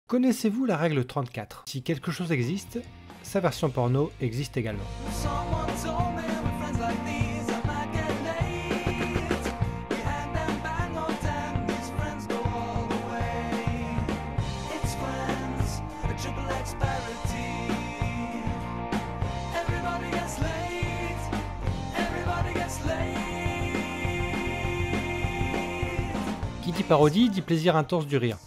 Connaissez-vous la règle 34? Si quelque chose existe, sa version porno existe également. Qui dit parodie dit plaisir intense du rire.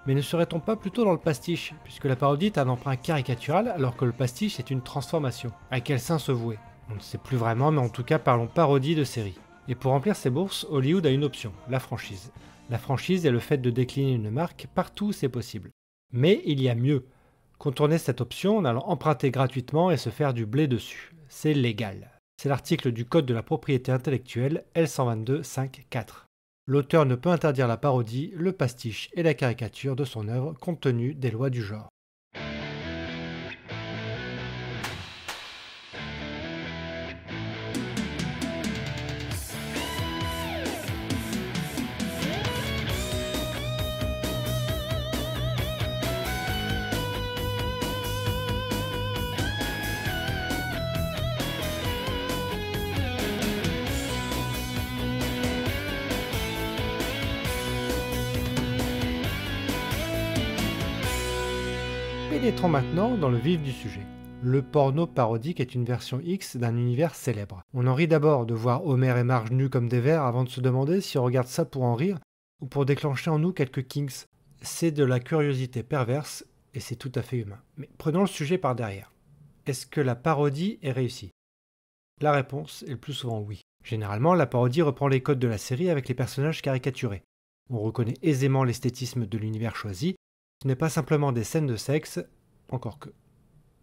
Mais ne serait-on pas plutôt dans le pastiche, puisque la parodie est un emprunt caricatural alors que le pastiche est une transformation? À quel sein se vouer? On ne sait plus vraiment, mais en tout cas parlons parodie de série. Et pour remplir ses bourses, Hollywood a une option, la franchise. La franchise est le fait de décliner une marque partout où c'est possible. Mais il y a mieux. Contourner cette option en allant emprunter gratuitement et se faire du blé dessus. C'est légal. C'est l'article du Code de la propriété intellectuelle L122.5.4. L'auteur ne peut interdire la parodie, le pastiche et la caricature de son œuvre compte tenu des lois du genre. Pénétrons maintenant dans le vif du sujet. Le porno parodique est une version X d'un univers célèbre. On en rit d'abord de voir Homer et Marge nus comme des vers avant de se demander si on regarde ça pour en rire ou pour déclencher en nous quelques kinks. C'est de la curiosité perverse et c'est tout à fait humain. Mais prenons le sujet par derrière. Est-ce que la parodie est réussie? La réponse est le plus souvent oui. Généralement, la parodie reprend les codes de la série avec les personnages caricaturés. On reconnaît aisément l'esthétisme de l'univers choisi. Ce n'est pas simplement des scènes de sexe, encore que.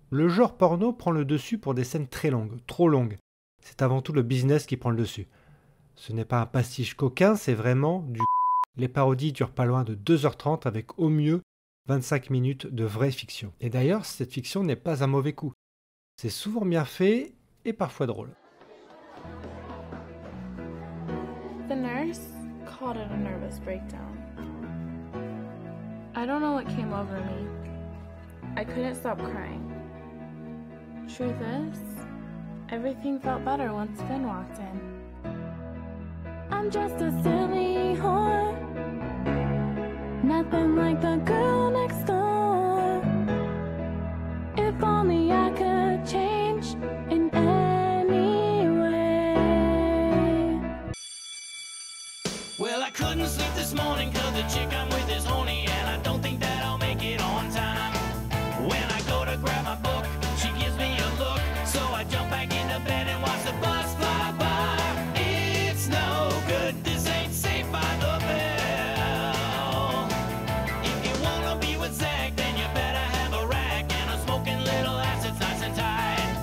Le genre porno prend le dessus pour des scènes très longues, trop longues. C'est avant tout le business qui prend le dessus. Ce n'est pas un pastiche coquin, c'est vraiment du. Les parodies durent pas loin de 2h30 avec au mieux 25 minutes de vraie fiction. Et d'ailleurs, cette fiction n'est pas un mauvais coup. C'est souvent bien fait et parfois drôle. The nurse called it a nervous breakdown. I don't know what came over me. I couldn't stop crying. Truth is, everything felt better once Finn walked in. I'm just a silly whore. Nothing like the girl next door. If only I could change in any way. Well, I couldn't sleep this morning 'cause the chick I'm with is horny, and I don't think that I'll make it on time. When I go to grab my book, she gives me a look, so I jump back into bed and watch the bus fly by. It's no good, this ain't Saved by the Bell. If you wanna be with Zach, then you better have a rack and a smoking little ass that's nice and tight.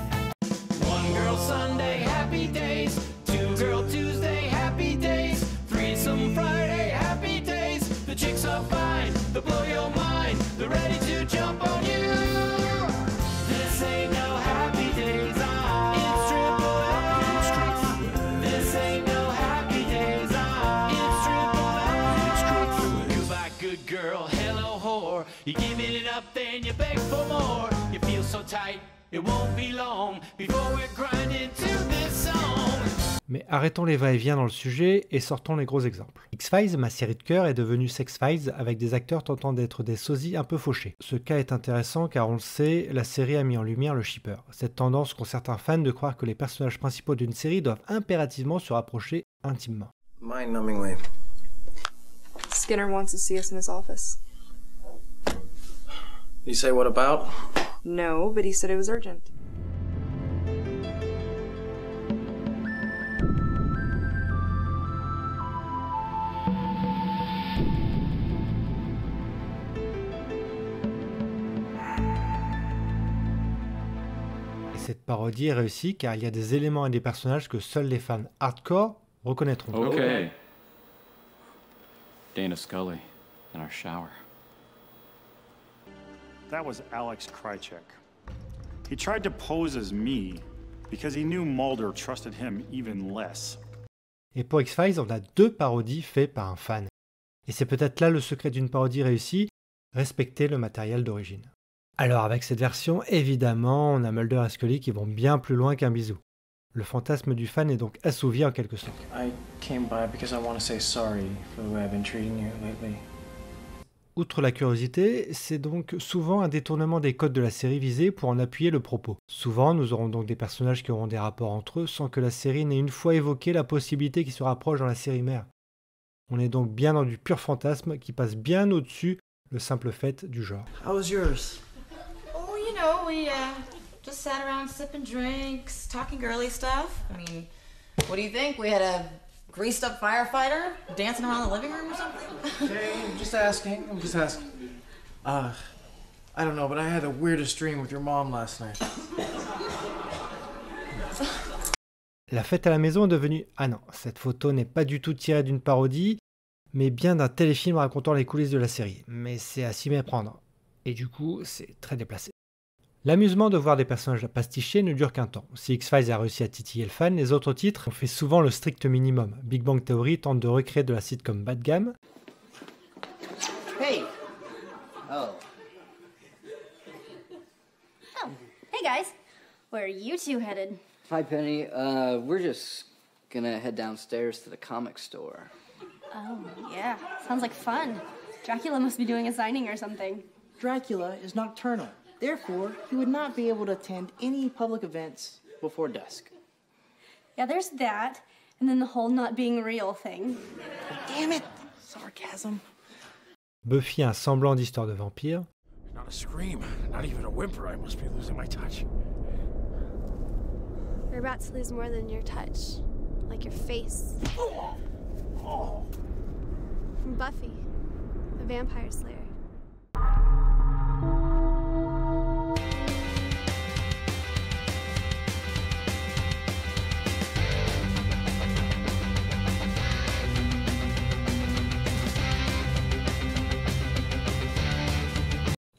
One girl Sunday, happy days. Two girl Tuesday, happy days. Threesome Friday, happy days. The chicks are fine, they'll blow your mind. They're ready to jump on you. This ain't no happy days. It's triple L. This ain't no happy days. It's triple L. Goodbye, good girl. Hello, whore. You're giving it up, then you beg for more. You feel so tight, it won't be long before we're grinding to this song. Mais arrêtons les va-et-vient dans le sujet et sortons les gros exemples. X-Files, ma série de cœur, est devenue Sex-Files avec des acteurs tentant d'être des sosies un peu fauchés. Ce cas est intéressant car on le sait, la série a mis en lumière le shipper. Cette tendance qu'ont certains fans de croire que les personnages principaux d'une série doivent impérativement se rapprocher intimement. Mind-numbingly. Skinner wants to see us in his office. You say what about? No, but he said it was urgent. Et cette parodie est réussie car il y a des éléments et des personnages que seuls les fans hardcore reconnaîtront. Okay. Dana Scully in our shower. That was Alex Krycek. He tried to pose as me because he knew Mulder trusted him even less. Et pour X-Files, on a deux parodies faites par un fan. Et c'est peut-être là le secret d'une parodie réussie, respecter le matériel d'origine. Alors avec cette version, évidemment, on a Mulder et Scully qui vont bien plus loin qu'un bisou. Le fantasme du fan est donc assouvi en quelque sorte. I came by because I want to say sorry for the way I've been treating you lately. Outre la curiosité, c'est donc souvent un détournement des codes de la série visée pour en appuyer le propos. Souvent, nous aurons donc des personnages qui auront des rapports entre eux sans que la série n'ait une fois évoqué la possibilité qu'ils se rapprochent dans la série mère. On est donc bien dans du pur fantasme qui passe bien au-dessus le simple fait du genre. How was yours? Oh, you know, we just sat around sipping drinks, talking girly stuff. I mean, what do you think? We had a greased up firefighter dancing around the living room or something? Hey, I'm just asking. I don't know, but I had the weirdest dream with your mom last night. La fête à la maison est devenue... Ah non, cette photo n'est pas du tout tirée d'une parodie, mais bien d'un téléfilm racontant les coulisses de la série. Mais c'est à s'y méprendre. Et du coup, c'est très déplacé. L'amusement de voir des personnages pastichés ne dure qu'un temps. Si X-Files a réussi à titiller le fan, les autres titres ont fait souvent le strict minimum. Big Bang Theory tente de recréer de la sitcom bas de gamme. Hey! Oh. Oh, hey guys. Where are you two headed? Hi, Penny. We're just gonna head downstairs to the comic store. Oh, yeah. Sounds like fun. Dracula must be doing a signing or something. Dracula is nocturnal. Therefore, he would not be able to attend any public events before dusk. Yeah, there's that. And then the whole not being real thing. Damn it! Sarcasm. Buffy a un semblant d'histoire de vampire. Not a scream, not even a whimper. I must be losing my touch. You're about to lose more than your touch, like your face. From Buffy, the Vampire Slayer.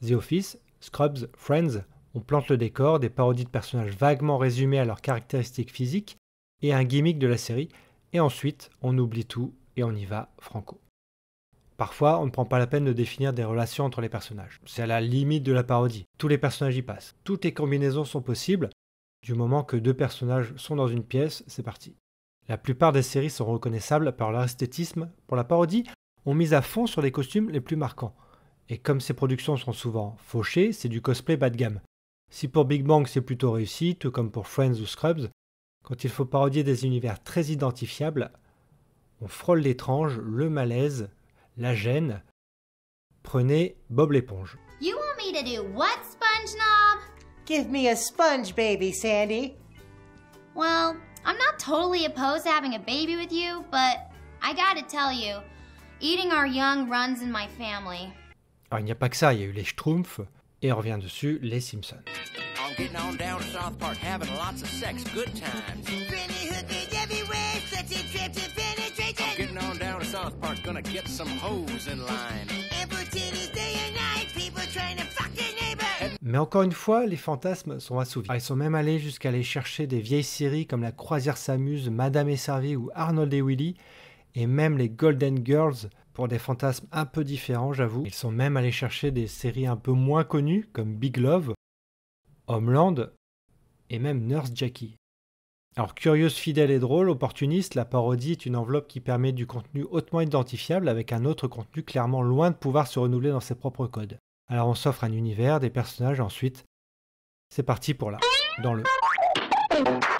The Office, Scrubs, Friends, on plante le décor, des parodies de personnages vaguement résumés à leurs caractéristiques physiques et un gimmick de la série, et ensuite on oublie tout et on y va franco. Parfois, on ne prend pas la peine de définir des relations entre les personnages. C'est à la limite de la parodie. Tous les personnages y passent. Toutes les combinaisons sont possibles. Du moment que deux personnages sont dans une pièce, c'est parti. La plupart des séries sont reconnaissables par leur esthétisme. Pour la parodie, on mise à fond sur les costumes les plus marquants. Et comme ces productions sont souvent fauchées, c'est du cosplay bas de gamme. Si pour Big Bang c'est plutôt réussi, tout comme pour Friends ou Scrubs, quand il faut parodier des univers très identifiables, on frôle l'étrange, le malaise, la gêne. Prenez Bob l'éponge. You want me to do what, SpongeNob? Give me a sponge baby, Sandy. Well, I'm not totally opposed to having a baby with you, but I gotta tell you, eating our young runs in my family. Alors il n'y a pas que ça, il y a eu les Schtroumpfs, et on revient dessus, les Simpsons. I'm getting on down to South Park, having lots of sex, good times. I'm getting on down to South Park, gonna get some hoes in line. Mais encore une fois, les fantasmes sont assouvis. Ils sont même allés jusqu'à aller chercher des vieilles séries comme La Croisière s'amuse, Madame est servie ou Arnold et Willy, et même les Golden Girls, pour des fantasmes un peu différents, j'avoue. Ils sont même allés chercher des séries un peu moins connues, comme Big Love, Homeland, et même Nurse Jackie. Alors, curieuse, fidèle et drôle, opportuniste, la parodie est une enveloppe qui permet du contenu hautement identifiable avec un autre contenu clairement loin de pouvoir se renouveler dans ses propres codes. Alors on s'offre un univers, des personnages, ensuite, c'est parti pour là, dans le...